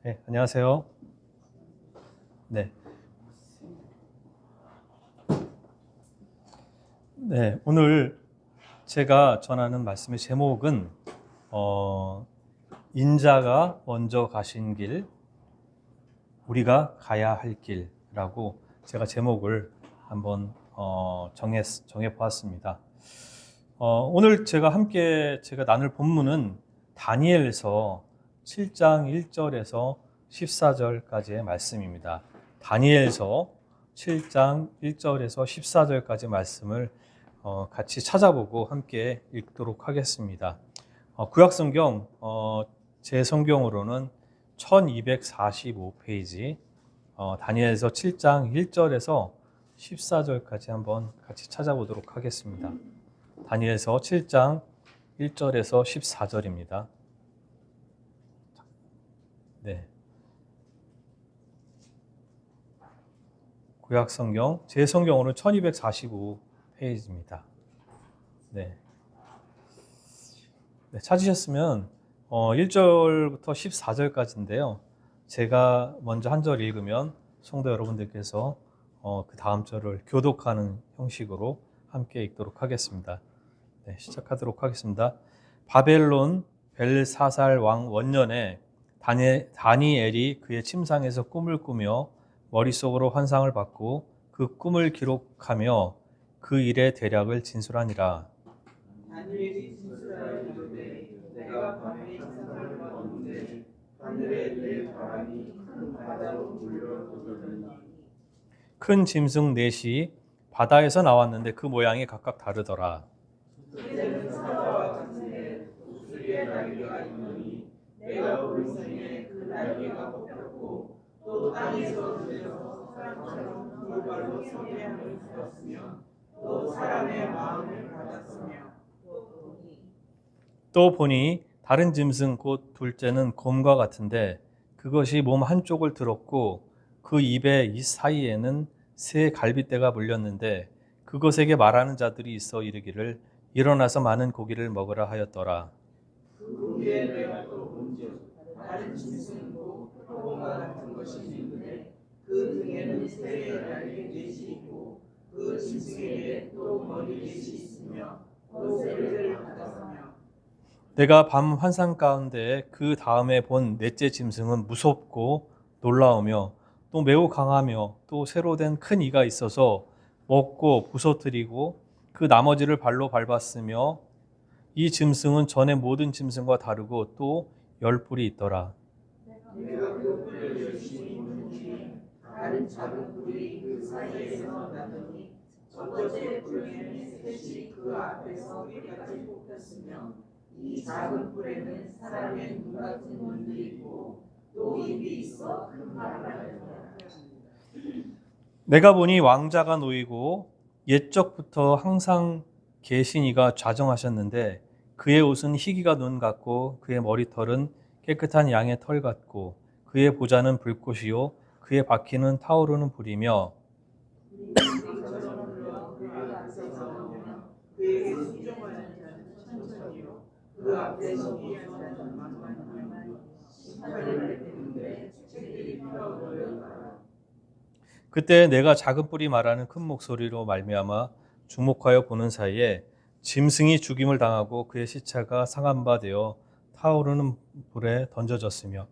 네, 안녕하세요. 네. 네, 오늘 제가 전하는 말씀의 제목은 인자가 먼저 가신 길, 우리가 가야 할 길이라고 제가 제목을 한번 정해 보았습니다. 오늘 제가 나눌 본문은 다니엘서 7장 1절에서 14절까지의 말씀입니다. 다니엘서 7장 1절에서 14절까지 말씀을 같이 찾아보고 함께 읽도록 하겠습니다. 구약성경 제 성경으로는 1245페이지 다니엘서 7장 1절에서 14절까지 한번 같이 찾아보도록 하겠습니다. 다니엘서 7장 1절에서 14절입니다. 네. 구약성경 제 성경으로는 1245페이지입니다. 네. 네, 찾으셨으면 1절부터 14절까지인데요. 제가 먼저 한 절 읽으면 성도 여러분들께서 그 다음 절을 교독하는 형식으로 함께 읽도록 하겠습니다. 네, 시작하도록 하겠습니다. 바벨론 벨사살 왕 원년에 다니엘이 그의 침상에서 꿈을 꾸며 머릿속으로 환상을 받고 그 꿈을 기록하며 그 일의 대략을 진술하니라. 다니엘이 진술하였는데 내가 밤에 환상을 보았는데 하늘에 네 바람이 큰 바다로 몰려오더니 큰 짐승 넷이 바다에서 나왔는데 그 모양이 각각 다르더라. 첫째는 사자와 같은데 독수리의 날개가 있노니 내가 본 중에 그 날개가 뽑혔고 또 땅에서 들려서 사람처럼 돌발로 소리함을 들었으며 또 사람의 마음을 받았으며 또 보니 다른 짐승 곧 둘째는 곰과 같은데 그것이 몸 한쪽을 들었고 그 입의 이 사이에는 새 갈빗대가 물렸는데 그것에게 말하는 자들이 있어 이르기를 일어나서 많은 고기를 먹으라 하였더라. 그 후에 내가 또 본즉 다른 짐승도 표범과 같은 것이 있는데 그 등에는 새의 날개 넷이 있고 그 짐승에게 또 머리 넷이 있으며 또 세례를 받았으며 내가 밤 환상 가운데 그 다음에 본 넷째 짐승은 무섭고 놀라우며 또 매우 강하며 또 새로 된 큰 이가 있어서 먹고 부서뜨리고 그 나머지를 발로 밟았으며 이 짐승은 전의 모든 짐승과 다르고 또 열 뿔이 있더라. 내가 그 뿔을 열심히 문 뒤에 다른 작은 뿔이 그 사이에서 나더니 첫 번째 뿔에는 셋이 그 앞에서 뿔까지 뽑혔으며 이 작은 뿔에는 사람의 눈 같은 눈이 있고 또 입이 있어 큰 말을 하였더라. 내가 보니 왕자가 놓이고 옛적부터 항상 계신 이가 좌정하셨는데 그의 옷은 희기가 눈 같고 그의 머리털은 깨끗한 양의 털 같고 그의 보좌는 불꽃이요 그의 바퀴는 타오르는 불이며 우리처럼 불러 그 앞에서 나오며 그에게 순종하는 자는 천천히요 그 앞에 서기하는 자는 만만하며 심판을 베푸는데 책들이 펴놓였더라. 그때 내가 작은 뿔이 말하는 큰 목소리로 말미암아 주목하여 보는 사이에 짐승이 죽임을 당하고 그의 시체가 상한 바 되어 타오르는 불에 던져졌으며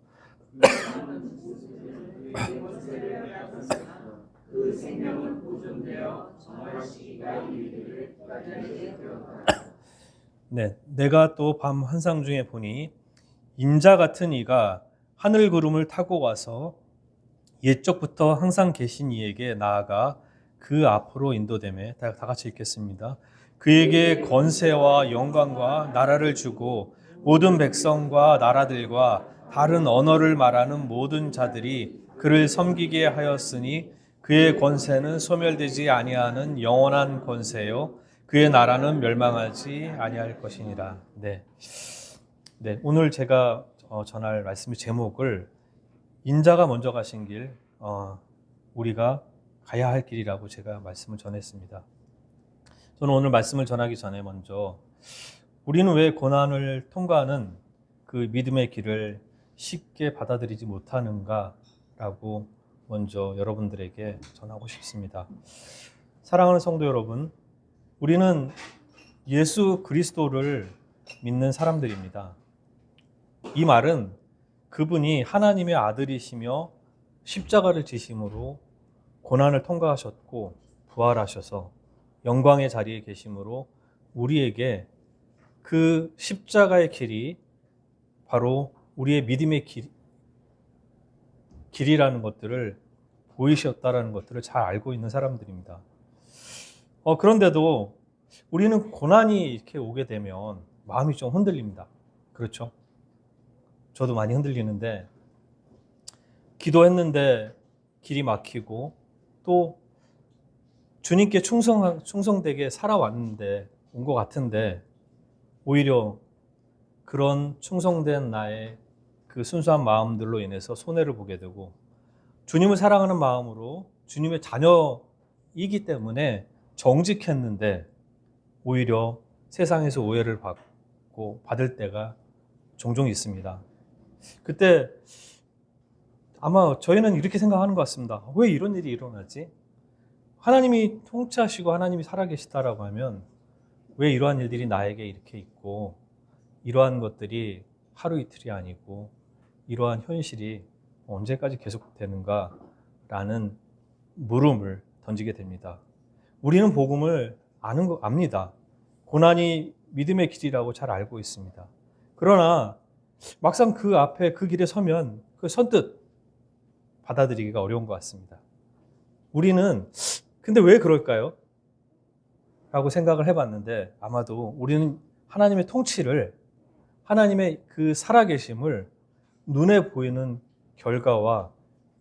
그 생명은 보존되어 정할 시기가 이르기를 기다리게 되었다. 네, 내가 또 밤 환상 중에 보니 인자 같은 이가 하늘 구름을 타고 와서 옛적부터 항상 계신 이에게 나아가 그 앞으로 인도되매 다 같이 읽겠습니다. 그에게 권세와 영광과 나라를 주고 모든 백성과 나라들과 다른 언어를 말하는 모든 자들이 그를 섬기게 하였으니 그의 권세는 소멸되지 아니하는 영원한 권세요 그의 나라는 멸망하지 아니할 것이니라. 네. 네, 오늘 제가 전할 말씀의 제목을 인자가 먼저 가신 길, 우리가 가야 할 길이라고 제가 말씀을 전했습니다. 저는 오늘 말씀을 전하기 전에 먼저 우리는 왜 고난을 통과하는 그 믿음의 길을 쉽게 받아들이지 못하는가라고 먼저 여러분들에게 전하고 싶습니다. 사랑하는 성도 여러분, 우리는 예수 그리스도를 믿는 사람들입니다. 이 말은 그분이 하나님의 아들이시며 십자가를 지심으로 고난을 통과하셨고 부활하셔서 영광의 자리에 계심으로 우리에게 그 십자가의 길이 바로 우리의 믿음의 길이라는 것들을 보이셨다라는 것들을 잘 알고 있는 사람들입니다. 그런데도 우리는 고난이 이렇게 오게 되면 마음이 좀 흔들립니다. 그렇죠? 저도 많이 흔들리는데, 기도했는데 길이 막히고 또 주님께 충성되게 살아왔는데 온 것 같은데 오히려 그런 충성된 나의 그 순수한 마음들로 인해서 손해를 보게 되고, 주님을 사랑하는 마음으로 주님의 자녀이기 때문에 정직했는데 오히려 세상에서 오해를 받을 때가 종종 있습니다. 그때 아마 저희는 이렇게 생각하는 것 같습니다. 왜 이런 일이 일어나지? 하나님이 통치하시고 하나님이 살아계시다라고 하면 왜 이러한 일들이 나에게 이렇게 있고, 이러한 것들이 하루 이틀이 아니고 이러한 현실이 언제까지 계속되는가라는 물음을 던지게 됩니다. 우리는 복음을 압니다. 고난이 믿음의 길이라고 잘 알고 있습니다. 그러나 막상 그 앞에 그 길에 서면 그 선뜻 받아들이기가 어려운 것 같습니다. 우리는 근데 왜 그럴까요? 라고 생각을 해봤는데, 아마도 우리는 하나님의 통치를, 하나님의 그 살아계심을 눈에 보이는 결과와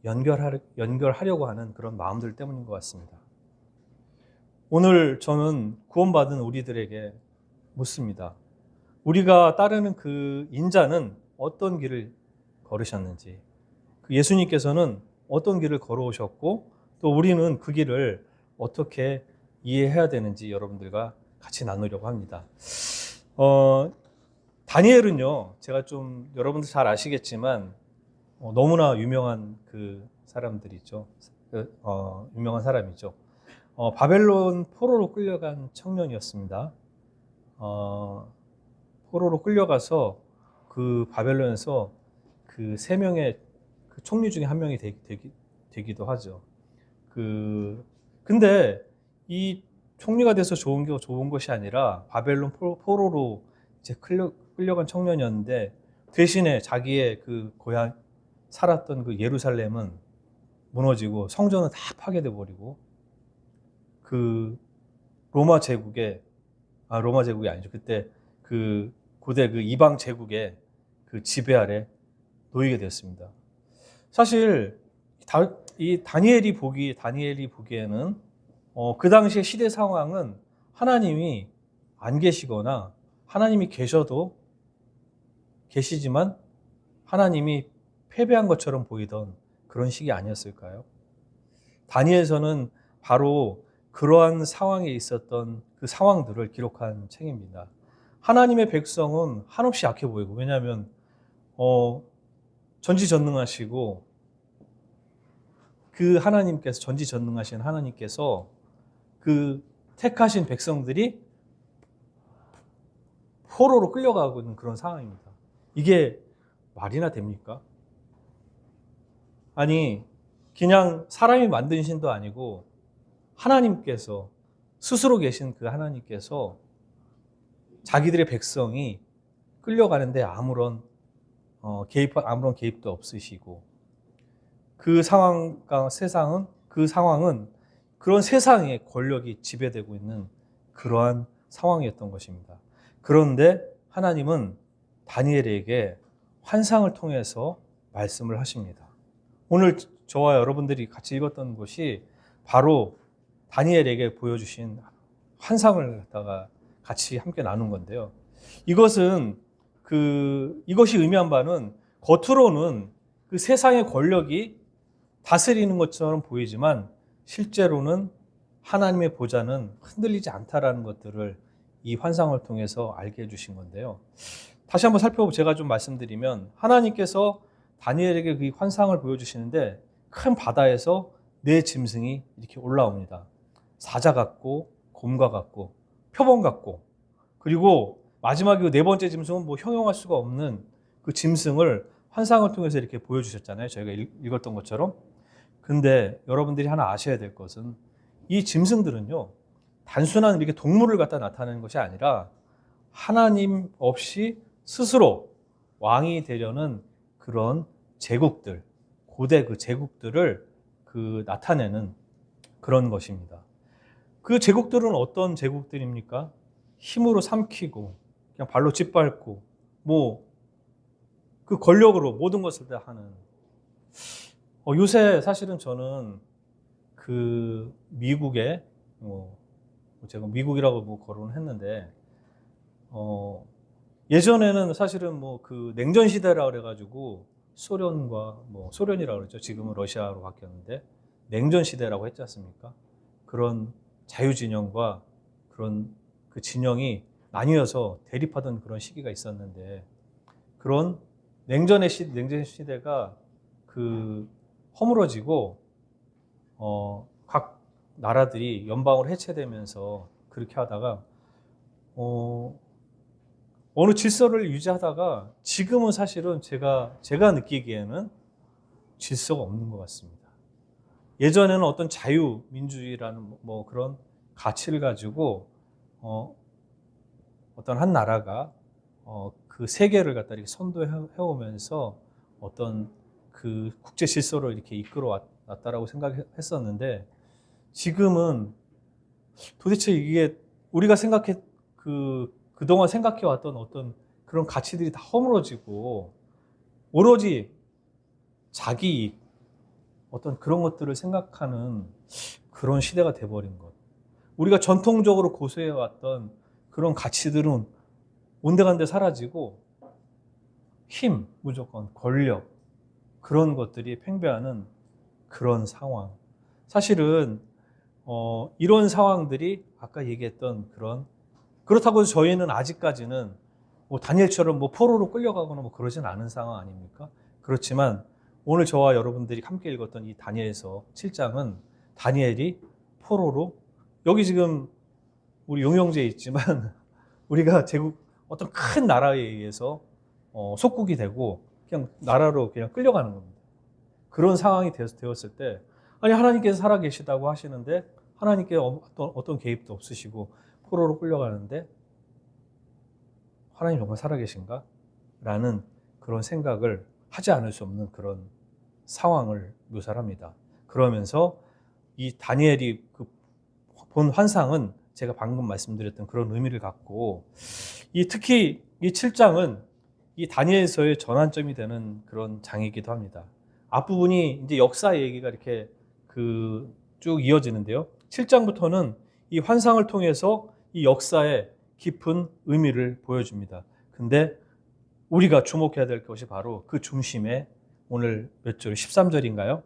연결하려고 하는 그런 마음들 때문인 것 같습니다. 오늘 저는 구원받은 우리들에게 묻습니다. 우리가 따르는 그 인자는 어떤 길을 걸으셨는지, 그 예수님께서는 어떤 길을 걸어오셨고, 또 우리는 그 길을 어떻게 이해해야 되는지 여러분들과 같이 나누려고 합니다. 다니엘은요, 제가 좀 여러분들 잘 아시겠지만 너무나 유명한 그 사람들이죠. 유명한 사람이죠. 바벨론 포로로 끌려간 청년이었습니다. 포로로 끌려가서 그 바벨론에서 그 세 명의 그 총리 중에 한 명이 되기도 하죠. 근데 이 총리가 돼서 좋은 것이 아니라 바벨론 포로로 이제 끌려간 청년이었는데, 대신에 자기의 그 고향 살았던 그 예루살렘은 무너지고 성전은 다 파괴돼 버리고, 그 로마 제국이 아니죠. 그때 그 고대 그 이방 제국의 그 지배 아래 놓이게 됐습니다. 사실 이 다니엘이 보기에는 그 당시의 시대 상황은 하나님이 안 계시거나 하나님이 계시지만 하나님이 패배한 것처럼 보이던 그런 시기 아니었을까요? 다니엘서는 바로 그러한 상황에 있었던 그 상황들을 기록한 책입니다. 하나님의 백성은 한없이 약해 보이고, 왜냐하면 전지전능하시고 그 하나님께서, 전지전능하신 하나님께서 그 택하신 백성들이 포로로 끌려가고 있는 그런 상황입니다. 이게 말이나 됩니까? 아니, 그냥 사람이 만든 신도 아니고 하나님께서, 스스로 계신 그 하나님께서 자기들의 백성이 끌려가는데 아무런 개입도 없으시고, 그 상황은 그런 세상의 권력이 지배되고 있는 그러한 상황이었던 것입니다. 그런데 하나님은 다니엘에게 환상을 통해서 말씀을 하십니다. 오늘 저와 여러분들이 같이 읽었던 것이 바로 다니엘에게 보여주신 환상을 갖다가 같이 함께 나눈 건데요. 이것이 의미한 바는 겉으로는 그 세상의 권력이 다스리는 것처럼 보이지만 실제로는 하나님의 보좌는 흔들리지 않다라는 것들을 이 환상을 통해서 알게 해주신 건데요. 다시 한번 제가 좀 말씀드리면 하나님께서 다니엘에게 그 환상을 보여주시는데 큰 바다에서 네 짐승이 이렇게 올라옵니다. 사자 같고 곰과 같고 표범 같고 그리고 마지막에 그 네 번째 짐승은 뭐 형용할 수가 없는 그 짐승을 환상을 통해서 이렇게 보여주셨잖아요. 저희가 읽었던 것처럼. 근데 여러분들이 하나 아셔야 될 것은 이 짐승들은요, 단순한 이렇게 동물을 갖다 나타내는 것이 아니라 하나님 없이 스스로 왕이 되려는 그런 제국들, 고대 그 제국들을 나타내는 그런 것입니다. 그 제국들은 어떤 제국들입니까? 힘으로 삼키고, 그냥 발로 짓밟고, 그 권력으로 모든 것을 다 하는. 요새 사실은 저는 미국에, 제가 미국이라고 거론을 했는데, 예전에는 사실은 냉전 시대라 그래가지고 소련이라고 그러죠. 지금은 러시아로 바뀌었는데, 냉전 시대라고 했지 않습니까? 그런 자유진영과 그런 그 진영이 나뉘어서 대립하던 그런 시기가 있었는데, 그런 냉전 시대가 허물어지고, 각 나라들이 연방으로 해체되면서 그렇게 하다가, 어느 질서를 유지하다가 지금은 사실은 제가 느끼기에는 질서가 없는 것 같습니다. 예전에는 어떤 자유민주주의라는 그런 가치를 가지고 어떤 한 나라가 그 세계를 갖다 이렇게 선도해 오면서 어떤 그 국제 질서를 이렇게 이끌어 왔다라고 생각했었는데, 지금은 도대체 이게 우리가 그동안 생각해왔던 어떤 그런 가치들이 다 허물어지고 오로지 자기 이익, 어떤 그런 것들을 생각하는 그런 시대가 돼버린 것. 우리가 전통적으로 고수해왔던 그런 가치들은 온데간데 사라지고 힘, 무조건 권력, 그런 것들이 팽배하는 그런 상황. 사실은 이런 상황들이 아까 얘기했던 그렇다고 해서 저희는 아직까지는 다니엘처럼 포로로 끌려가거나 그러진 않은 상황 아닙니까? 그렇지만 오늘 저와 여러분들이 함께 읽었던 이 다니엘서 7장은 다니엘이 포로로, 여기 지금 우리 용영제에 있지만 우리가 어떤 큰 나라에 의해서 속국이 되고 그냥 나라로 그냥 끌려가는 겁니다. 그런 상황이 되었을 때, 아니 하나님께서 살아계시다고 하시는데 하나님께 어떤 개입도 없으시고 포로로 끌려가는데 하나님 정말 살아계신가? 라는 그런 생각을 하지 않을 수 없는 그런 상황을 묘사합니다. 그러면서 이 다니엘이 본 환상은 제가 방금 말씀드렸던 그런 의미를 갖고, 특히 이 7장은 이 다니엘서의 전환점이 되는 그런 장이기도 합니다. 앞부분이 이제 역사 얘기가 이렇게 쭉 이어지는데요. 7장부터는 이 환상을 통해서 이 역사의 깊은 의미를 보여줍니다. 근데 우리가 주목해야 될 것이 바로 그 중심에 오늘 몇 절, 13절인가요?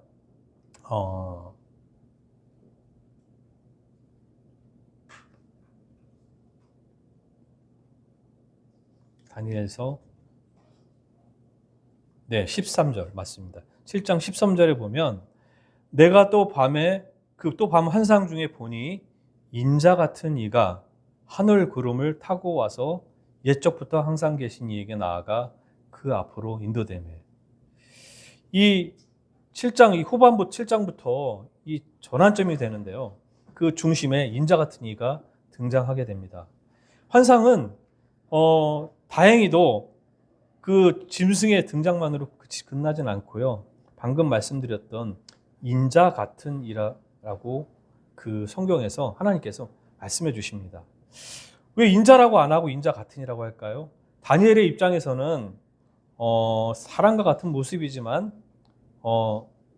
다니엘서 13절 맞습니다. 7장 13절에 보면 내가 또 밤 환상 중에 보니 인자 같은 이가 하늘 구름을 타고 와서 옛적부터 항상 계신 이에게 나아가 그 앞으로 인도되매. 이 7장 이 후반부 7장부터 이 전환점이 되는데요. 그 중심에 인자 같은 이가 등장하게 됩니다. 환상은 다행히도 그 짐승의 등장만으로 끝나진 않고요. 방금 말씀드렸던 인자 같은 이라고 그 성경에서 하나님께서 말씀해 주십니다. 왜 인자라고 안 하고 인자 같은이라고 할까요? 다니엘의 입장에서는 사람과 같은 모습이지만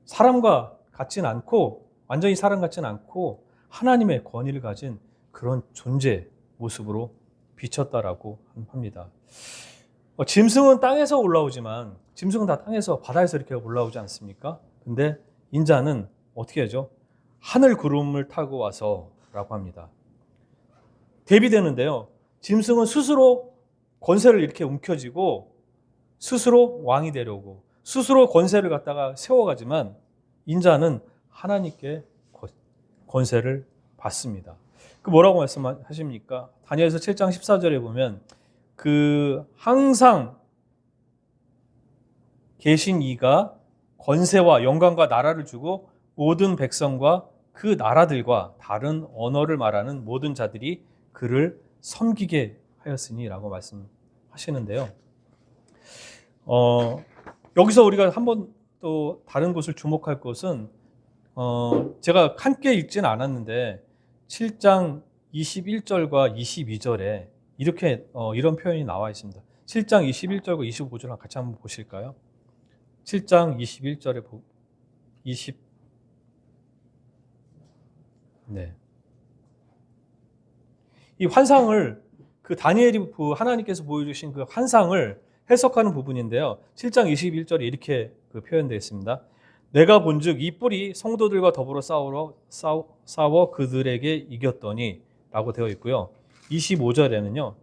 사람과 같진 않고, 완전히 사람 같진 않고 하나님의 권위를 가진 그런 존재 모습으로 비쳤다라고 합니다. 짐승은 땅에서 올라오지만, 짐승은 다 땅에서, 바다에서 이렇게 올라오지 않습니까? 근데 인자는 어떻게 하죠? 하늘 구름을 타고 와서 라고 합니다. 대비되는데요. 짐승은 스스로 권세를 이렇게 움켜쥐고 스스로 왕이 되려고 스스로 권세를 갖다가 세워가지만 인자는 하나님께 권세를 받습니다. 그 뭐라고 말씀하십니까? 다니엘서 7장 14절에 보면 그 항상 계신 이가 권세와 영광과 나라를 주고 모든 백성과 그 나라들과 다른 언어를 말하는 모든 자들이 그를 섬기게 하였으니라고 말씀하시는데요. 여기서 우리가 한번 또 다른 곳을 주목할 것은 제가 함께 읽지는 않았는데 7장 21절과 22절에 이렇게 이런 표현이 나와 있습니다. 7장 21절과 25절 같이 한번 보실까요? 7장 21절에 이 환상을 그 다니엘이 하나님께서 보여주신 그 환상을 해석하는 부분인데요. 7장 21절에 이렇게 표현되어 있습니다. 내가 본즉 이 뿔이 성도들과 더불어 싸워 그들에게 이겼더니 라고 되어 있고요. 25절에는요.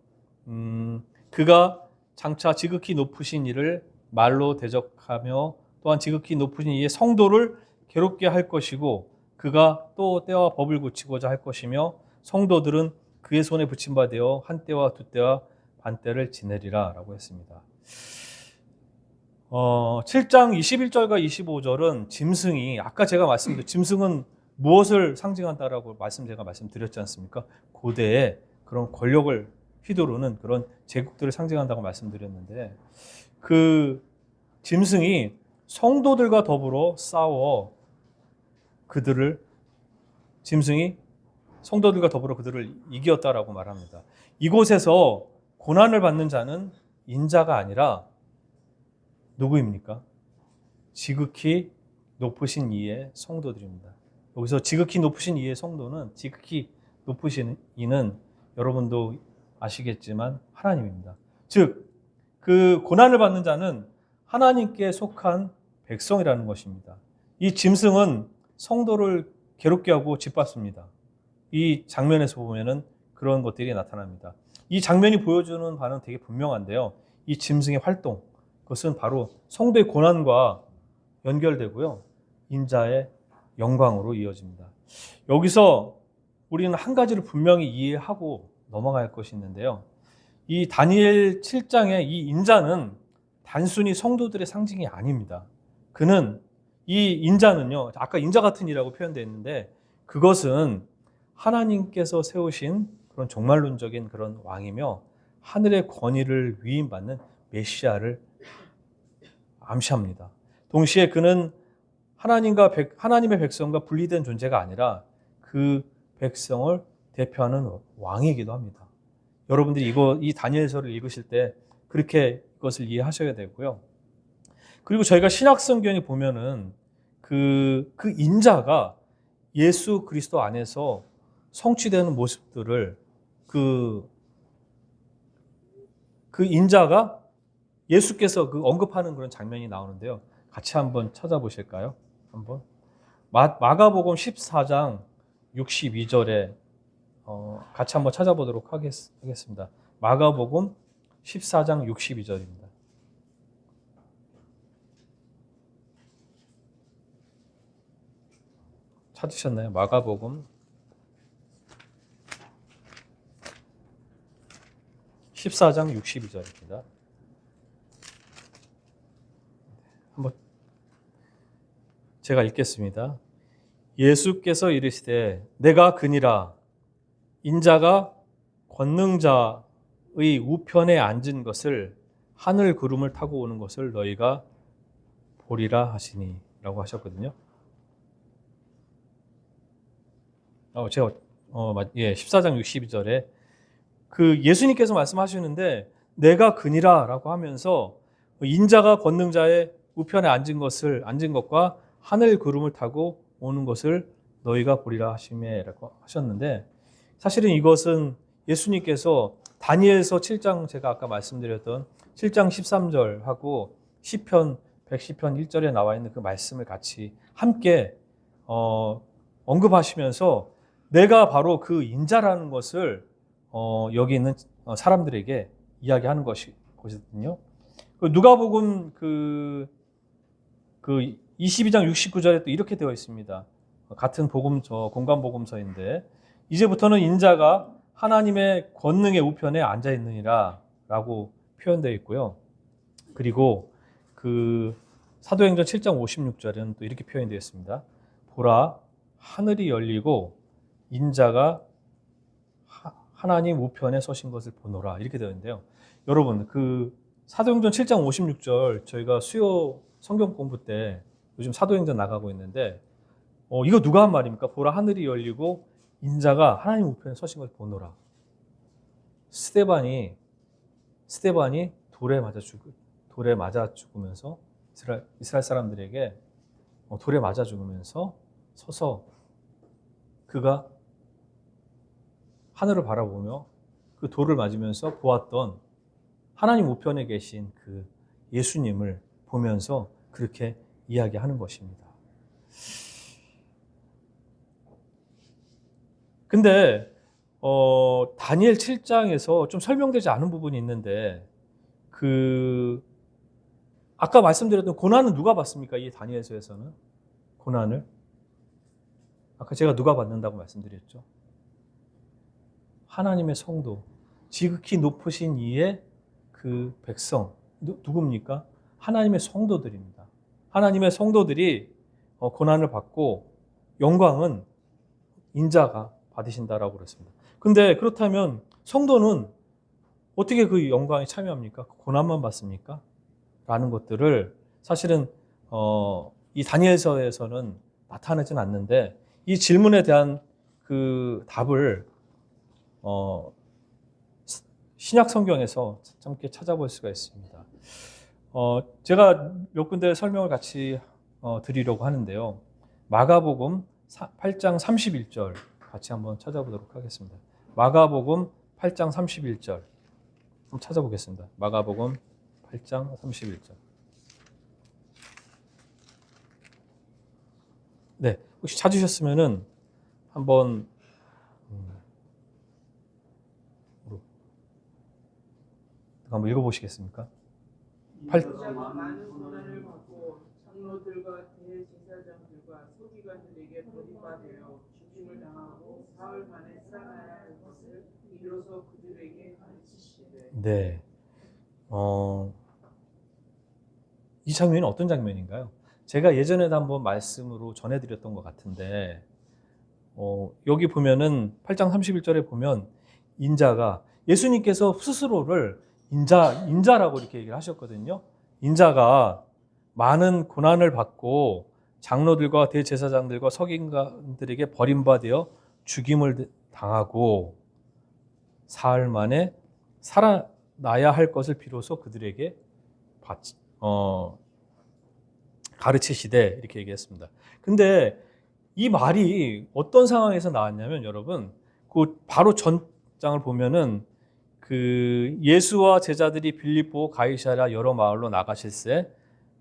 그가 장차 지극히 높으신 이를 말로 대적하며 또한 지극히 높으신 이의 성도를 괴롭게 할 것이고 그가 또 때와 법을 고치고자 할 것이며 성도들은 그의 손에 붙임 바 되어 한 때와 두 때와 반 때를 지내리라 라고 했습니다. 7장 21절과 25절은 짐승이 아까 제가 말씀드린 짐승은 무엇을 상징한다라고 제가 말씀드렸지 않습니까? 고대의 그런 권력을 휘두르는 그런 제국들을 상징한다고 말씀드렸는데 그 짐승이 성도들과 더불어 싸워 짐승이 성도들과 더불어 그들을 이겼다라고 말합니다. 이곳에서 고난을 받는 자는 인자가 아니라 누구입니까? 지극히 높으신 이의 성도들입니다. 여기서 지극히 높으신 이의 성도는 지극히 높으신 이는 여러분도 아시겠지만 하나님입니다. 즉, 그 고난을 받는 자는 하나님께 속한 백성이라는 것입니다. 이 짐승은 성도를 괴롭게 하고 짓밟습니다. 이 장면에서 보면은 그런 것들이 나타납니다. 이 장면이 보여주는 바는 되게 분명한데요. 이 짐승의 활동, 그것은 바로 성도의 고난과 연결되고요. 인자의 영광으로 이어집니다. 여기서 우리는 한 가지를 분명히 이해하고 넘어가야 할 것이 있는데요. 이 다니엘 7장의 이 인자는 단순히 성도들의 상징이 아닙니다. 이 인자는요, 아까 인자 같은 이라고 표현되어 있는데 그것은 하나님께서 세우신 그런 종말론적인 그런 왕이며 하늘의 권위를 위임받는 메시아를 암시합니다. 동시에 그는 하나님의 백성과 분리된 존재가 아니라 그 백성을 대표하는 왕이기도 합니다. 여러분들이 이 다니엘서를 읽으실 때 그렇게 이것을 이해하셔야 되고요. 그리고 저희가 신약성경에 보면은 그 인자가 예수 그리스도 안에서 성취되는 모습들을 그 인자가 예수께서 언급하는 그런 장면이 나오는데요. 같이 한번 찾아보실까요? 한번 마가복음 14장 62절에 같이 한번 찾아보도록 하겠습니다. 마가복음 14장 62절입니다. 찾으셨나요? 마가복음 14장 62절입니다. 한번 제가 읽겠습니다. 예수께서 이르시되 내가 그니라 인자가 권능자의 우편에 앉은 것을 하늘 구름을 타고 오는 것을 너희가 보리라 하시니 라고 하셨거든요. 14장 62절에 그 예수님께서 말씀하시는데 내가 그니라 라고 하면서 인자가 권능자의 우편에 앉은 것과 하늘 구름을 타고 오는 것을 너희가 보리라 하시매라고 하셨는데 사실은 이것은 예수님께서 다니엘서 7장 제가 아까 말씀드렸던 7장 13절하고 시편 110편 1절에 나와 있는 그 말씀을 같이 함께 언급하시면서 내가 바로 그 인자라는 것을 여기 있는 사람들에게 이야기하는 것이거든요. 누가복음 22장 69절에 또 이렇게 되어 있습니다. 같은 공간 복음서인데 이제부터는 인자가 하나님의 권능의 우편에 앉아 있느니라라고 표현되어 있고요. 그리고 사도행전 7장 56절에는 또 이렇게 표현되어 있습니다. 보라, 하늘이 열리고 인자가 하나님 우편에 서신 것을 보노라, 이렇게 되어 있는데요. 여러분, 사도행전 7장 56절 저희가 수요 성경 공부 때 요즘 사도행전 나가고 있는데 이거 누가 한 말입니까? 보라, 하늘이 열리고 인자가 하나님 우편에 서신 것을 보노라. 스데반이 돌에 맞아 죽으면서 이스라엘 사람들에게 돌에 맞아 죽으면서 서서 그가 하늘을 바라보며 그 돌을 맞으면서 보았던 하나님 우편에 계신 그 예수님을 보면서 그렇게 이야기하는 것입니다. 근데 다니엘 7장에서 좀 설명되지 않은 부분이 있는데 아까 말씀드렸던 고난은 누가 받습니까? 이 다니엘서에서는 고난을 아까 제가 누가 받는다고 말씀드렸죠? 하나님의 성도, 지극히 높으신 이의 그 백성, 누굽니까? 하나님의 성도들입니다. 하나님의 성도들이 고난을 받고 영광은 인자가 받으신다라고 그랬습니다. 근데 그렇다면 성도는 어떻게 그 영광에 참여합니까? 고난만 받습니까? 라는 것들을 사실은 이 다니엘서에서는 나타나진 않는데 이 질문에 대한 그 답을 신약 성경에서 함께 찾아볼 수가 있습니다. 제가 몇 군데 설명을 같이 드리려고 하는데요. 마가복음 8장 31절 같이 한번 찾아보도록 하겠습니다. 마가복음 8장 31절 한번 찾아보겠습니다. 마가복음 8장 31절. 네, 혹시 찾으셨으면은 한번 읽어보시겠습니까? 인자가 많은 고난을 받고 장로들과 대제사장들과 서기관들에게 버림받아 죽임을 당하고 사흘 만에 살아나야 할 것을 이로써 그들에게 가르치시되. 네. 이 장면이 어떤 장면인가요? 제가 예전에도 한번 말씀으로 전해드렸던 것 같은데 여기 보면은 8장 31절에 보면 인자가 예수님께서 스스로를 인자라고 이렇게 얘기를 하셨거든요. 인자가 많은 고난을 받고 장로들과 대제사장들과 서기관들에게 버림받아 죽임을 당하고 사흘 만에 살아나야 할 것을 비로소 그들에게 가르치시되 이렇게 얘기했습니다. 근데 이 말이 어떤 상황에서 나왔냐면 여러분 바로 전장을 보면은 예수와 제자들이 빌립보 가이사랴 여러 마을로 나가실새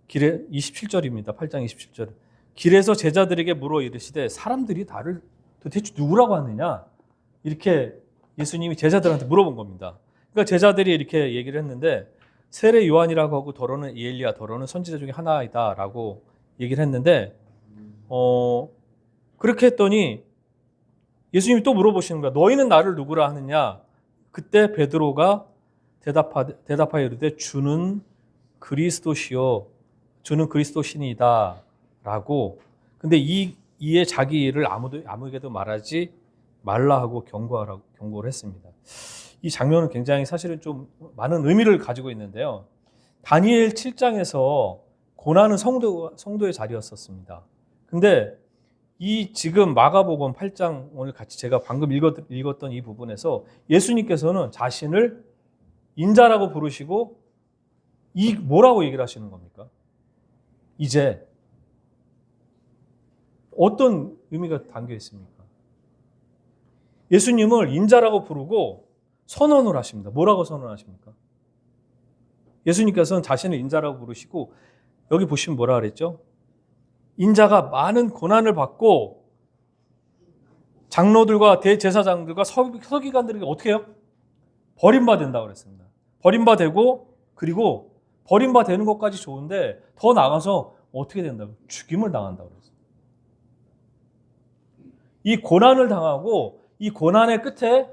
길에 27절입니다. 8장 27절. 길에서 제자들에게 물어 이르시되 사람들이 나를 도대체 누구라고 하느냐? 이렇게 예수님이 제자들한테 물어본 겁니다. 그러니까 제자들이 이렇게 얘기를 했는데 세례 요한이라고 하고 더러는 이엘리야, 더러는 선지자 중에 하나이다라고 얘기를 했는데 그렇게 했더니 예수님이 또 물어보시는 거야. 너희는 나를 누구라 하느냐? 그때 베드로가 대답하여 이르되 주는 그리스도시요, 주는 그리스도신이다 라고. 근데 이에 자기 일을 아무에게도 말하지 말라 하고 경고를 했습니다. 이 장면은 굉장히 사실은 좀 많은 의미를 가지고 있는데요. 다니엘 7장에서 고난은 성도의 자리였었습니다. 근데 이 지금 마가복음 8장 오늘 같이 제가 방금 읽었던 이 부분에서 예수님께서는 자신을 인자라고 부르시고 뭐라고 얘기를 하시는 겁니까? 이제 어떤 의미가 담겨 있습니까? 예수님을 인자라고 부르고 선언을 하십니다. 뭐라고 선언하십니까? 예수님께서는 자신을 인자라고 부르시고 여기 보시면 뭐라 그랬죠? 인자가 많은 고난을 받고 장로들과 대제사장들과 서기관들에게 어떻게 해요? 버림받는다고 그랬습니다. 버림받되고 그리고 버림받되는 것까지 좋은데 더 나가서 어떻게 된다고? 죽임을 당한다고 그랬어요. 이 고난을 당하고 이 고난의 끝에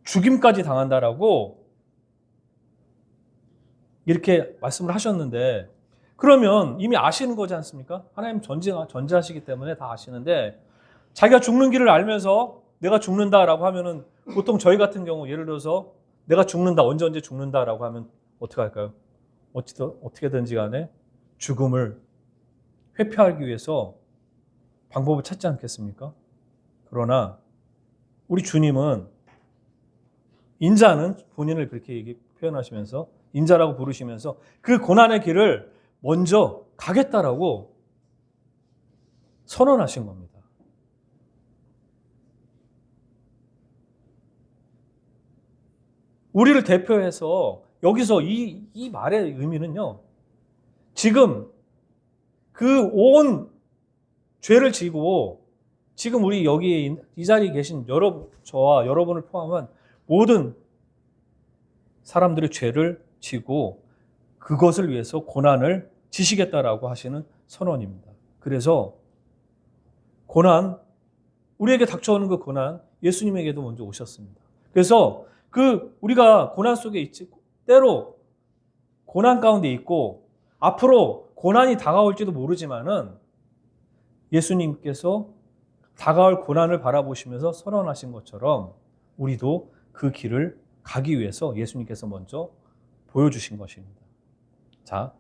죽임까지 당한다라고 이렇게 말씀을 하셨는데 그러면 이미 아시는 거지 않습니까? 하나님 전지하시기 때문에 다 아시는데 자기가 죽는 길을 알면서 내가 죽는다라고 하면은 보통 저희 같은 경우 예를 들어서 내가 죽는다 언제 죽는다라고 하면 어떻게 할까요? 어떻게든지 간에 죽음을 회피하기 위해서 방법을 찾지 않겠습니까? 그러나 우리 주님은 인자는 본인을 그렇게 표현하시면서 인자라고 부르시면서 그 고난의 길을 먼저 가겠다라고 선언하신 겁니다. 우리를 대표해서 여기서 이 말의 의미는요. 지금 그 온 죄를 지고 지금 우리 여기 이 자리에 계신 저와 여러분을 포함한 모든 사람들의 죄를 지고 그것을 위해서 고난을 지시겠다라고 하시는 선언입니다. 그래서 고난, 우리에게 닥쳐오는 그 고난, 예수님에게도 먼저 오셨습니다. 그래서 우리가 고난 속에 있지, 때로 고난 가운데 있고 앞으로 고난이 다가올지도 모르지만은 예수님께서 다가올 고난을 바라보시면서 선언하신 것처럼 우리도 그 길을 가기 위해서 예수님께서 먼저 보여주신 것입니다. 자,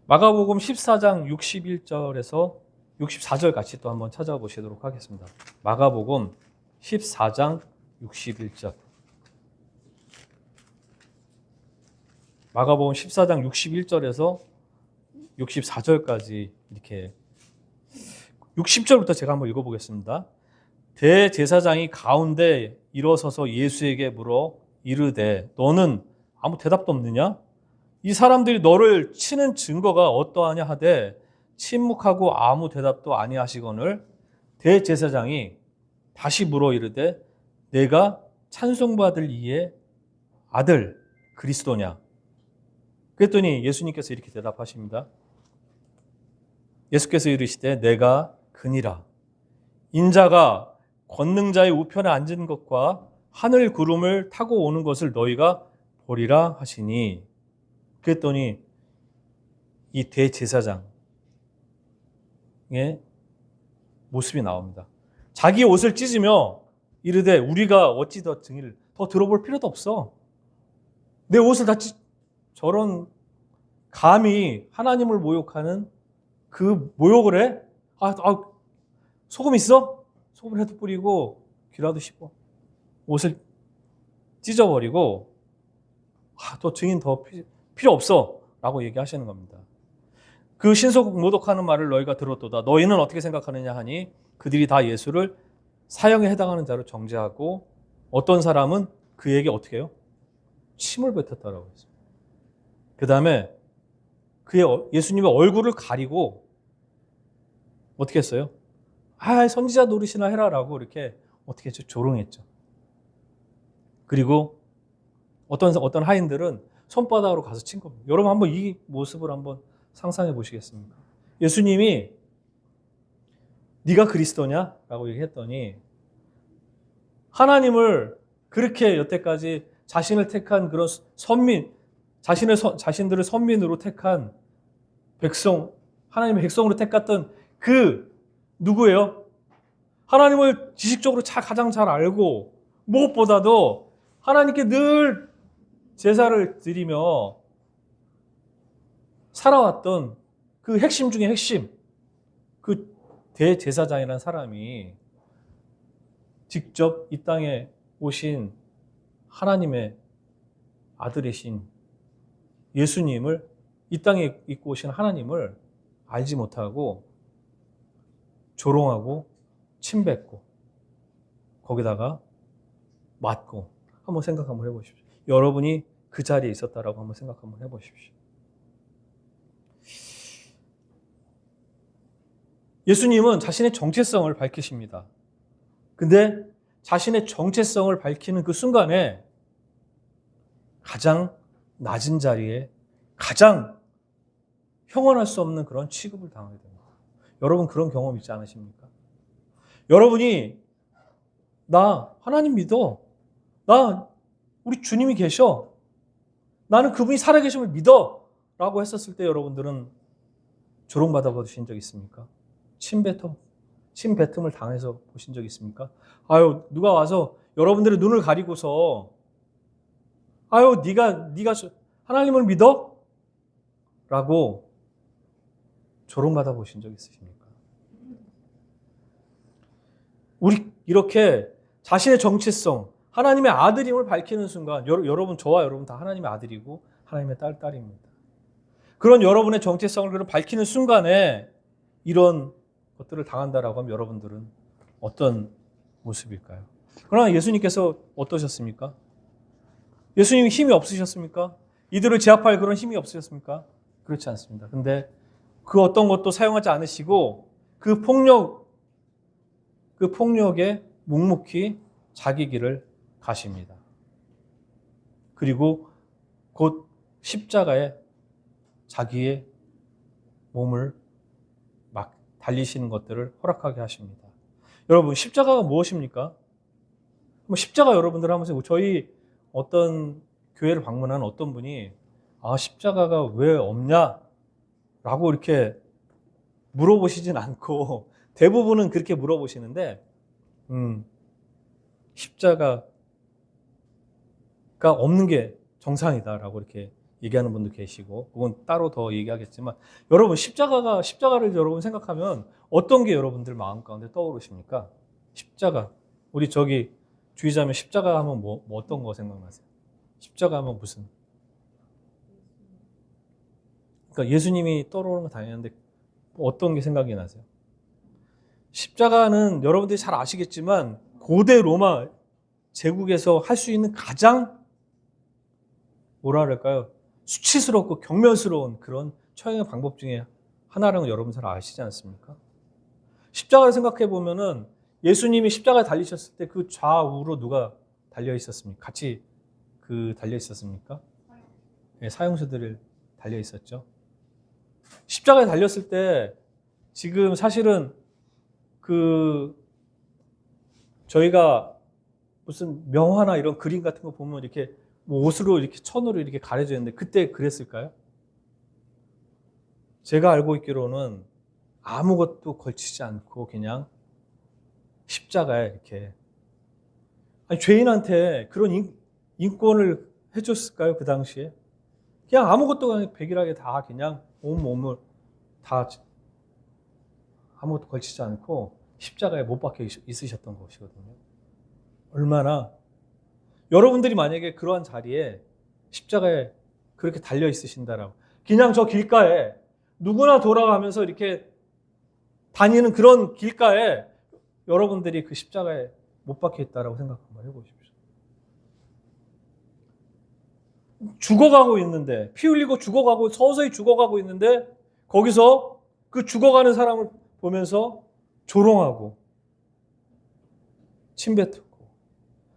마가복음 14장 61절에서 64절 같이 또 한번 찾아보시도록 하겠습니다. 마가복음 14장 61절. 마가복음 14장 61절에서 64절까지 이렇게 60절부터 제가 한번 읽어보겠습니다. 대제사장이 가운데 일어서서 예수에게 물어 이르되 너는 아무 대답도 없느냐? 이 사람들이 너를 치는 증거가 어떠하냐 하되 침묵하고 아무 대답도 아니하시거늘 대제사장이 다시 물어 이르되 내가 찬송받을 이의 아들 그리스도냐? 그랬더니 예수님께서 이렇게 대답하십니다. 예수께서 이르시되 내가 그니라. 인자가 권능자의 우편에 앉은 것과 하늘 구름을 타고 오는 것을 너희가 보리라 하시니 그랬더니 이 대제사장의 모습이 나옵니다. 자기 옷을 찢으며 이르되 우리가 어찌 더 증인을 더 들어볼 필요도 없어. 내 옷을 다 저런 감히 하나님을 모욕하는 그 모욕을 해? 소금 있어? 소금이라도 뿌리고 귀라도 씹어. 옷을 찢어버리고 더 증인 더 필요 없어 라고 얘기하시는 겁니다. 그 신속 모독하는 말을 너희가 들었도다. 너희는 어떻게 생각하느냐 하니 그들이 다 예수를 사형에 해당하는 자로 정죄하고 어떤 사람은 그에게 어떻게 해요? 침을 뱉었다라고 했어요. 그 다음에 예수님의 얼굴을 가리고 어떻게 했어요? 선지자 노릇이나 해라라고 이렇게 어떻게 했죠? 조롱했죠. 그리고 어떤 하인들은 손바닥으로 가서 친 겁니다. 여러분 한번 이 모습을 한번 상상해 보시겠습니까? 예수님이 네가 그리스도냐? 라고 얘기했더니 하나님을 그렇게 여태까지 자신을 택한 그런 자신들을 선민으로 택한 백성, 하나님의 백성으로 택했던 그 누구예요? 하나님을 지식적으로 가장 잘 알고 무엇보다도 하나님께 늘 제사를 드리며 살아왔던 그 핵심 중에 핵심, 그 대제사장이라는 사람이 직접 이 땅에 오신 하나님의 아들이신 예수님을, 이 땅에 입고 오신 하나님을 알지 못하고 조롱하고 침뱉고 거기다가 맞고 한번 생각 한번 해보십시오. 여러분이 그 자리에 있었다라고 한번 생각 한번 해보십시오. 예수님은 자신의 정체성을 밝히십니다. 근데 자신의 정체성을 밝히는 그 순간에 가장 낮은 자리에 가장 형언할 수 없는 그런 취급을 당하게 됩니다. 여러분 그런 경험 있지 않으십니까? 여러분이 나 하나님 믿어. 나 우리 주님이 계셔. 나는 그분이 살아계심을 믿어. 라고 했었을 때 여러분들은 조롱받아 보신 적 있습니까? 침뱉음을 당해서 보신 적 있습니까? 아유, 누가 와서 여러분들의 눈을 가리고서 아유, 네가 하나님을 믿어? 라고 조롱받아 보신 적 있으십니까? 우리 이렇게 자신의 정체성, 하나님의 아들임을 밝히는 순간 여러분 저와 여러분 다 하나님의 아들이고 하나님의 딸입니다. 그런 여러분의 정체성을 밝히는 순간에 이런 것들을 당한다라고 하면 여러분들은 어떤 모습일까요? 그러나 예수님께서 어떠셨습니까? 예수님이 힘이 없으셨습니까? 이들을 제압할 그런 힘이 없으셨습니까? 그렇지 않습니다. 근데 그 어떤 것도 사용하지 않으시고 그 폭력에 묵묵히 자기 길을 가십니다. 그리고 곧 십자가에 자기의 몸을 막 달리시는 것들을 허락하게 하십니다. 여러분 십자가가 무엇입니까? 십자가 여러분들 하면서 저희 어떤 교회를 방문한 어떤 분이 십자가가 왜 없냐? 라고 이렇게 물어보시진 않고 대부분은 그렇게 물어보시는데 십자가가 없는 게 정상이다라고 이렇게 얘기하는 분도 계시고 그건 따로 더 얘기하겠지만 여러분 십자가를 여러분 생각하면 어떤 게 여러분들 마음 가운데 떠오르십니까? 십자가 우리 저기 주의자면 십자가 하면 뭐 어떤 거 생각나세요? 십자가 하면 무슨? 그러니까 예수님이 떠오르는 건 당연한데 어떤 게 생각이 나세요? 십자가는 여러분들이 잘 아시겠지만 고대 로마 제국에서 할 수 있는 가장 뭐라 그럴까요? 수치스럽고 경멸스러운 그런 처형의 방법 중에 하나라는 걸 여러분 잘 아시지 않습니까? 십자가를 생각해 보면은 예수님이 십자가에 달리셨을 때 그 좌우로 누가 달려 있었습니까? 같이 달려 있었습니까? 네, 사형수들이 달려 있었죠. 십자가에 달렸을 때 지금 사실은 저희가 무슨 명화나 이런 그림 같은 거 보면 이렇게 뭐 옷으로 이렇게 천으로 이렇게 가려져 있는데 그때 그랬을까요? 제가 알고 있기로는 아무것도 걸치지 않고 그냥 십자가에 이렇게 죄인한테 그런 인권을 해줬을까요? 그 당시에 그냥 아무것도 그냥 백일하게 다 그냥 온 몸을 다 아무것도 걸치지 않고 십자가에 못 박혀 있으셨던 것이거든요. 얼마나 여러분들이 만약에 그러한 자리에 십자가에 그렇게 달려 있으신다라고 그냥 저 길가에 누구나 돌아가면서 이렇게 다니는 그런 길가에 여러분들이 그 십자가에 못 박혀 있다라고 생각 한번 해보십시오. 죽어가고 있는데 피 흘리고 죽어가고 서서히 죽어가고 있는데 거기서 그 죽어가는 사람을 보면서 조롱하고 침뱉고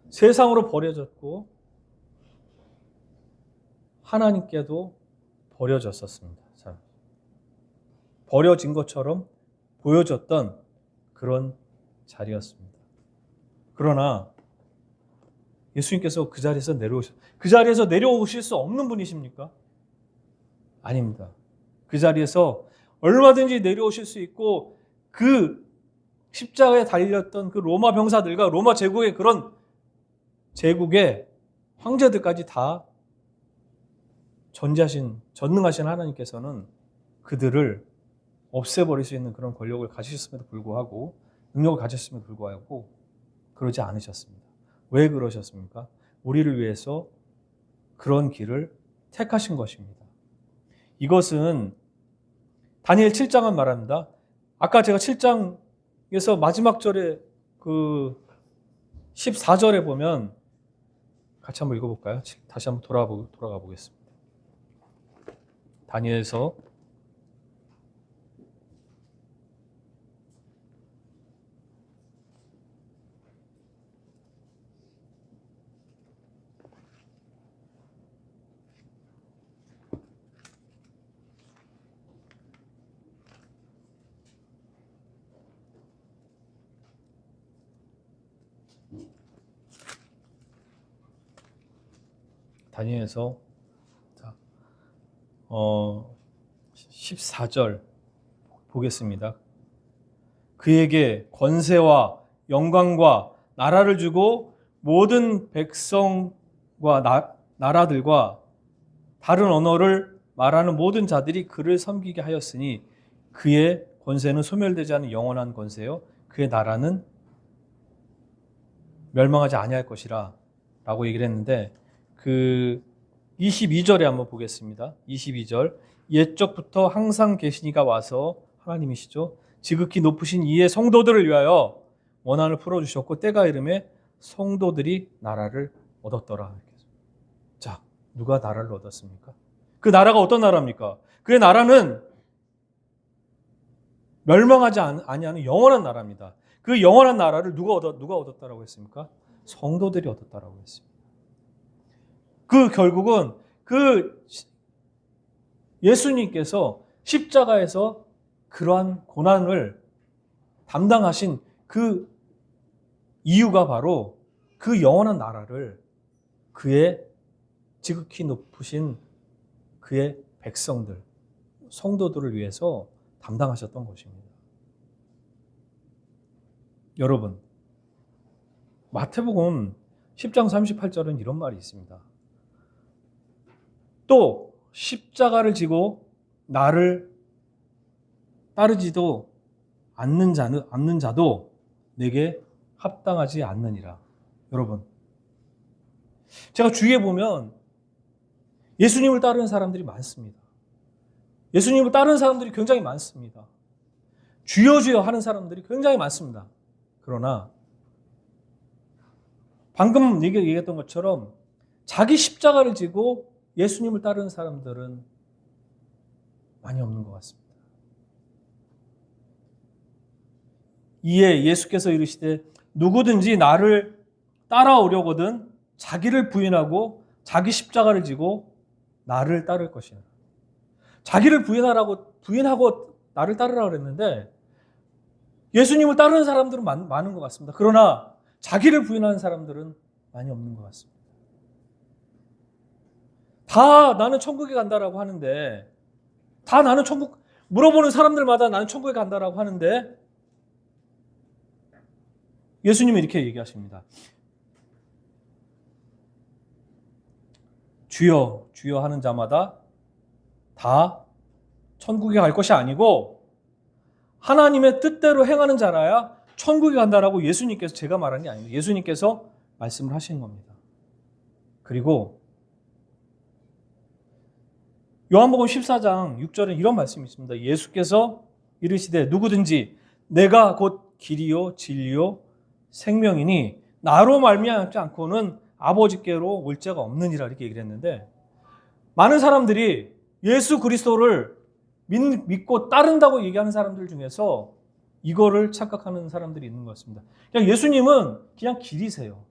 세상으로 버려졌고 하나님께도 버려졌었습니다. 버려진 것처럼 보여졌던 그런 자리였습니다. 그러나 예수님께서 그 자리에서 내려오실 수 없는 분이십니까? 아닙니다. 그 자리에서 얼마든지 내려오실 수 있고 그 십자가에 달렸던 그 로마 병사들과 로마 제국의 그런 제국의 황제들까지 다 전능하신 하나님께서는 그들을 없애버릴 수 있는 그런 권력을 가지셨음에도 불구하고 능력을 가졌음에도 불구하고 그러지 않으셨습니다. 왜 그러셨습니까? 우리를 위해서 그런 길을 택하신 것입니다. 이것은 다니엘 7장은 말합니다. 아까 제가 7장에서 마지막 절에 14절에 보면 같이 한번 읽어볼까요? 다시 한번 돌아가 보겠습니다. 다니엘서 다니엘서 14절 보겠습니다. 그에게 권세와 영광과 나라를 주고 모든 백성과 나라들과 다른 언어를 말하는 모든 자들이 그를 섬기게 하였으니 그의 권세는 소멸되지 않는 영원한 권세요 그의 나라는 멸망하지 아니할 것이라 라고 얘기를 했는데 그 22절에 한번 보겠습니다. 22절 옛적부터 항상 계시니가 와서 하나님이시죠. 지극히 높으신 이의 성도들을 위하여 원한을 풀어주셨고 때가 이름에 성도들이 나라를 얻었더라. 자, 누가 나라를 얻었습니까? 그 나라가 어떤 나라입니까? 그의 나라는 멸망하지 아니하는 영원한 나라입니다. 그 영원한 나라를 누가 얻었다라고 했습니까? 성도들이 얻었다라고 했습니다. 그 결국은 그 예수님께서 십자가에서 그러한 고난을 담당하신 그 이유가 바로 그 영원한 나라를 그의 지극히 높으신 그의 백성들, 성도들을 위해서 담당하셨던 것입니다. 여러분, 마태복음 10장 38절은 이런 말이 있습니다. 또 십자가를 지고 나를 따르지도 않는 자도 내게 합당하지 않느니라. 여러분, 제가 주위에 보면 예수님을 따르는 사람들이 많습니다. 예수님을 따르는 사람들이 굉장히 많습니다. 주여 주여 하는 사람들이 굉장히 많습니다. 그러나 방금 얘기했던 것처럼 자기 십자가를 지고 예수님을 따르는 사람들은 많이 없는 것 같습니다. 이에 예수께서 이르시되 누구든지 나를 따라오려거든 자기를 부인하고 자기 십자가를 지고 나를 따를 것이라. 자기를 부인하고 나를 따르라고 그랬는데 예수님을 따르는 사람들은 많은 것 같습니다. 그러나 자기를 부인하는 사람들은 많이 없는 것 같습니다. 다 나는 천국에 간다라고 하는데 다 나는 물어보는 사람들마다 나는 천국에 간다라고 하는데 예수님은 이렇게 얘기하십니다. 주여 주여 하는 자마다 다 천국에 갈 것이 아니고 하나님의 뜻대로 행하는 자라야 천국에 간다라고 예수님께서 제가 말한 게 아닙니다. 예수님께서 말씀을 하시는 겁니다. 그리고 요한복음 14장 6절에 이런 말씀이 있습니다. 예수께서 이르시되 누구든지 내가 곧 길이요 진리요 생명이니 나로 말미암지 않고는 아버지께로 올 자가 없느니라 이렇게 얘기를 했는데 많은 사람들이 예수 그리스도를 믿고 따른다고 얘기하는 사람들 중에서 이거를 착각하는 사람들이 있는 것 같습니다. 그냥 예수님은 그냥 길이세요.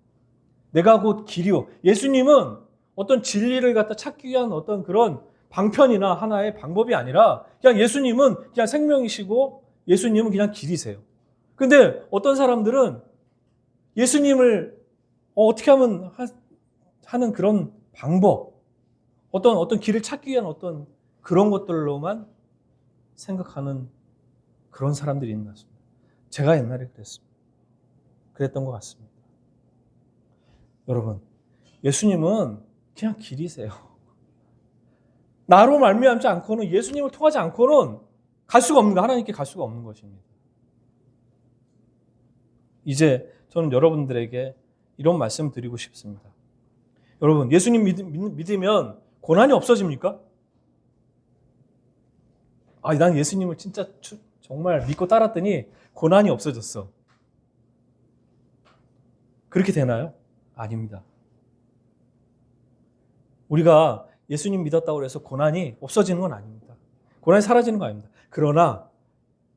내가 곧 길이요. 예수님은 어떤 진리를 갖다 찾기 위한 어떤 그런 방편이나 하나의 방법이 아니라 그냥 예수님은 그냥 생명이시고 예수님은 그냥 길이세요. 근데 어떤 사람들은 예수님을 어떻게 하면 하는 그런 방법, 어떤 길을 찾기 위한 어떤 그런 것들로만 생각하는 그런 사람들이 있는 것 같습니다. 제가 옛날에 그랬던 것 같습니다. 여러분, 예수님은 그냥 길이세요. 나로 말미암지 않고는 예수님을 통하지 않고는 갈 수가 없는 거, 하나님께 갈 수가 없는 것입니다. 이제 저는 여러분들에게 이런 말씀 드리고 싶습니다. 여러분, 예수님 믿으면 고난이 없어집니까? 난 예수님을 진짜 정말 믿고 따랐더니 고난이 없어졌어. 그렇게 되나요? 아닙니다. 우리가 예수님 믿었다고 해서 고난이 없어지는 건 아닙니다. 고난이 사라지는 건 아닙니다. 그러나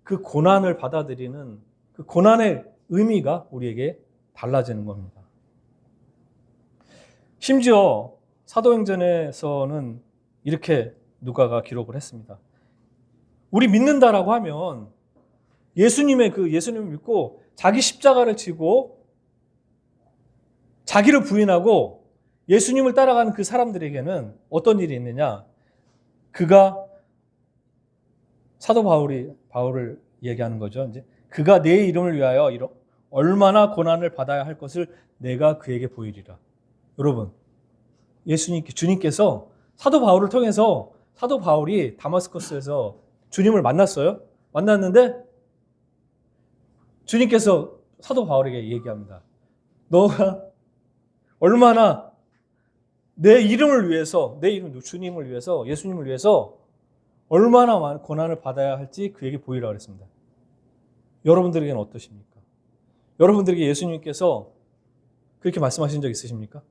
그 고난을 받아들이는 그 고난의 의미가 우리에게 달라지는 겁니다. 심지어 사도행전에서는 이렇게 누가가 기록을 했습니다. 우리 믿는다라고 하면 예수님을 믿고 자기 십자가를 지고 자기를 부인하고 예수님을 따라가는 그 사람들에게는 어떤 일이 있느냐? 그가 사도 바울을 얘기하는 거죠. 이제 그가 내 이름을 위하여 얼마나 고난을 받아야 할 것을 내가 그에게 보이리라. 여러분, 주님께서 사도 바울을 통해서 사도 바울이 다마스커스에서 주님을 만났어요. 만났는데 주님께서 사도 바울에게 얘기합니다. 너가 얼마나 내 이름을 위해서, 주님을 위해서, 예수님을 위해서 얼마나 많은 고난을 받아야 할지 그에게 보이라 그랬습니다. 여러분들에게는 어떠십니까? 여러분들에게 예수님께서 그렇게 말씀하신 적 있으십니까?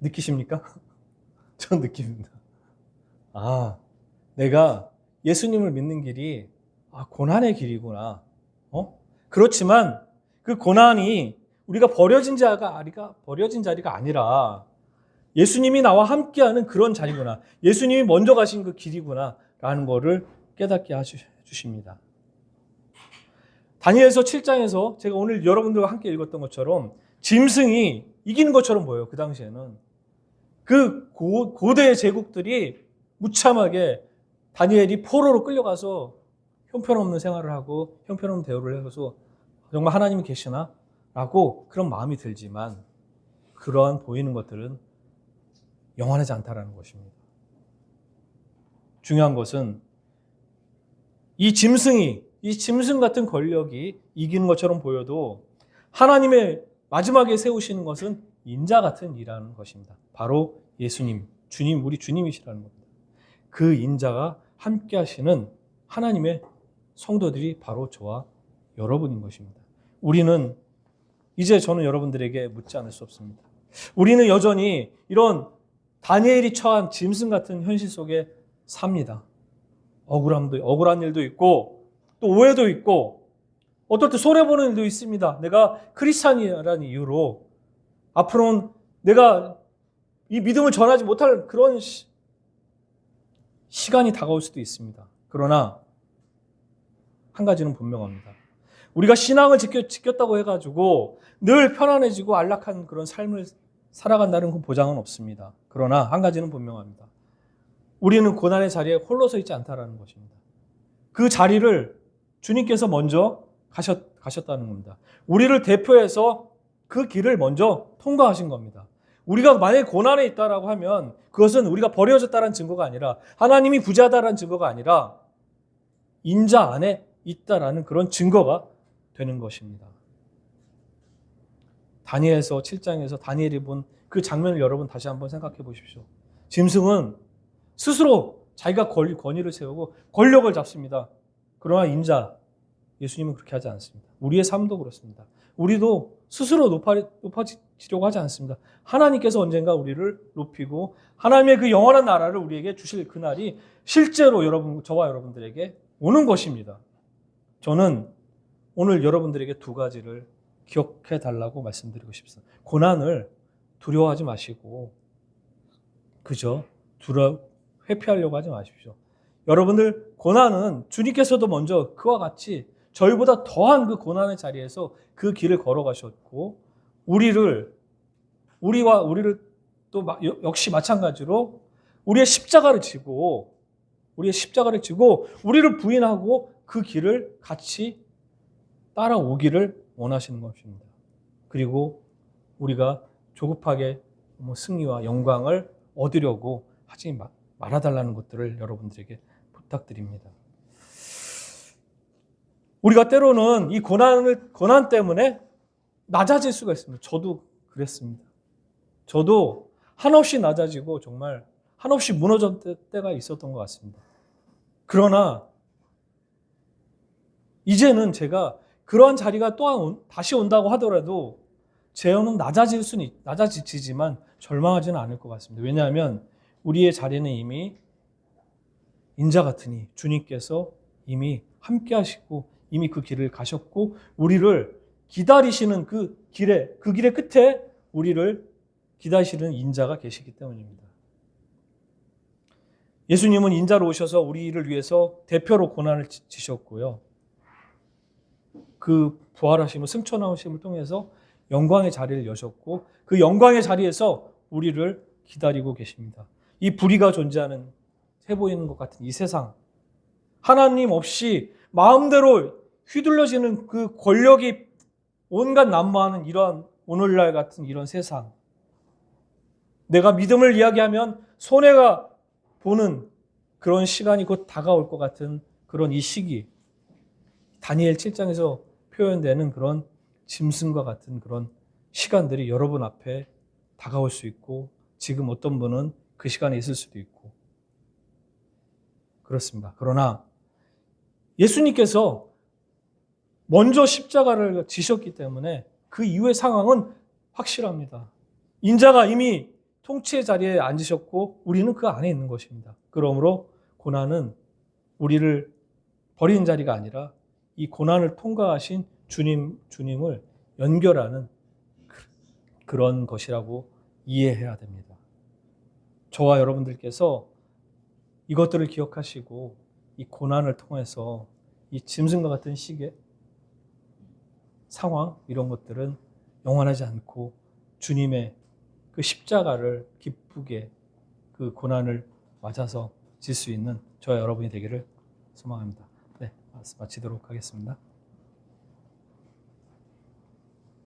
느끼십니까? 전 느낍니다. 내가 예수님을 믿는 길이 고난의 길이구나. 그렇지만 그 고난이 우리가 버려진 자리가 아니라 예수님이 나와 함께하는 그런 자리구나. 예수님이 먼저 가신 그 길이구나 라는 것을 깨닫게 해주십니다. 다니엘서 7장에서 제가 오늘 여러분들과 함께 읽었던 것처럼 짐승이 이기는 것처럼 보여요. 그 당시에는. 그 고대의 제국들이 무참하게 다니엘이 포로로 끌려가서 형편없는 생활을 하고 형편없는 대우를 해서 정말 하나님이 계시나? 라고 그런 마음이 들지만 그러한 보이는 것들은 영원하지 않다라는 것입니다. 중요한 것은 이 짐승 같은 권력이 이기는 것처럼 보여도 하나님의 마지막에 세우시는 것은 인자 같은 이라는 것입니다. 바로 예수님, 우리 주님이시라는 겁니다. 그 인자가 함께 하시는 하나님의 성도들이 바로 저와 여러분인 것입니다. 우리는 이제 저는 여러분들에게 묻지 않을 수 없습니다. 우리는 여전히 이런 다니엘이 처한 짐승 같은 현실 속에 삽니다. 억울한 일도 있고 또 오해도 있고 어떨 때 손해보는 일도 있습니다. 내가 크리스찬이라는 이유로 앞으로는 내가 이 믿음을 전하지 못할 그런 시간이 다가올 수도 있습니다. 그러나 한 가지는 분명합니다. 우리가 신앙을 지켰다고 해가지고 늘 편안해지고 안락한 그런 삶을 살아간다는 그 보장은 없습니다. 그러나 한 가지는 분명합니다. 우리는 고난의 자리에 홀로 서 있지 않다라는 것입니다. 그 자리를 주님께서 먼저 가셨다는 겁니다. 우리를 대표해서 그 길을 먼저 통과하신 겁니다. 우리가 만약에 고난에 있다라고 하면 그것은 우리가 버려졌다는 증거가 아니라 하나님이 부재하다라는 증거가 아니라 인자 안에 있다라는 그런 증거가 되는 것입니다. 다니엘서 7장에서 다니엘이 본 그 장면을 여러분 다시 한번 생각해 보십시오. 짐승은 스스로 자기가 권위를 세우고 권력을 잡습니다. 그러나 인자, 예수님은 그렇게 하지 않습니다. 우리의 삶도 그렇습니다. 우리도 스스로 높아지려고 하지 않습니다. 하나님께서 언젠가 우리를 높이고 하나님의 그 영원한 나라를 우리에게 주실 그날이 실제로 저와 여러분들에게 오는 것입니다. 저는 오늘 여러분들에게 두 가지를 기억해 달라고 말씀드리고 싶습니다. 고난을 두려워하지 마시고 그저 회피하려고 하지 마십시오. 여러분들 고난은 주님께서도 먼저 그와 같이 저희보다 더한 그 고난의 자리에서 그 길을 걸어가셨고 우리를 또 역시 마찬가지로 우리의 십자가를 지고 우리를 부인하고 그 길을 같이 따라오기를 원하시는 것입니다. 그리고 우리가 조급하게 승리와 영광을 얻으려고 하지 말아달라는 것들을 여러분들에게 부탁드립니다. 우리가 때로는 이 고난 때문에 낮아질 수가 있습니다. 저도 그랬습니다. 저도 한없이 낮아지고 정말 한없이 무너졌을 때가 있었던 것 같습니다. 그러나 이제는 제가 그러한 자리가 또 다시 온다고 하더라도 제 영은 낮아지지만 절망하지는 않을 것 같습니다. 왜냐하면 우리의 자리는 이미 인자 같으니 주님께서 이미 함께 하시고 이미 그 길을 가셨고 우리를 기다리시는 그 길의 끝에 우리를 기다리시는 인자가 계시기 때문입니다. 예수님은 인자로 오셔서 우리를 위해서 대표로 고난을 지셨고요. 그 부활하심을 승천하심을 통해서 영광의 자리를 여셨고 그 영광의 자리에서 우리를 기다리고 계십니다. 이 불의가 존재하는 해 보이는 것 같은 이 세상, 하나님 없이 마음대로 휘둘러지는 그 권력이 온갖 난무하는 이런 오늘날 같은 이런 세상, 내가 믿음을 이야기하면 손해가 보는 그런 시간이 곧 다가올 것 같은 그런 이 시기, 다니엘 7장에서 표현되는 그런 짐승과 같은 그런 시간들이 여러분 앞에 다가올 수 있고 지금 어떤 분은 그 시간에 있을 수도 있고 그렇습니다. 그러나 예수님께서 먼저 십자가를 지셨기 때문에 그 이후의 상황은 확실합니다. 인자가 이미 통치의 자리에 앉으셨고 우리는 그 안에 있는 것입니다. 그러므로 고난은 우리를 버리는 자리가 아니라 이 고난을 통과하신 주님을 연결하는 그런 것이라고 이해해야 됩니다. 저와 여러분들께서 이것들을 기억하시고 이 고난을 통해서 이 짐승과 같은 시계, 상황 이런 것들은 영원하지 않고 주님의 그 십자가를 기쁘게 그 고난을 맞아서 질 수 있는 저와 여러분이 되기를 소망합니다. 네, 말씀 마치도록 하겠습니다.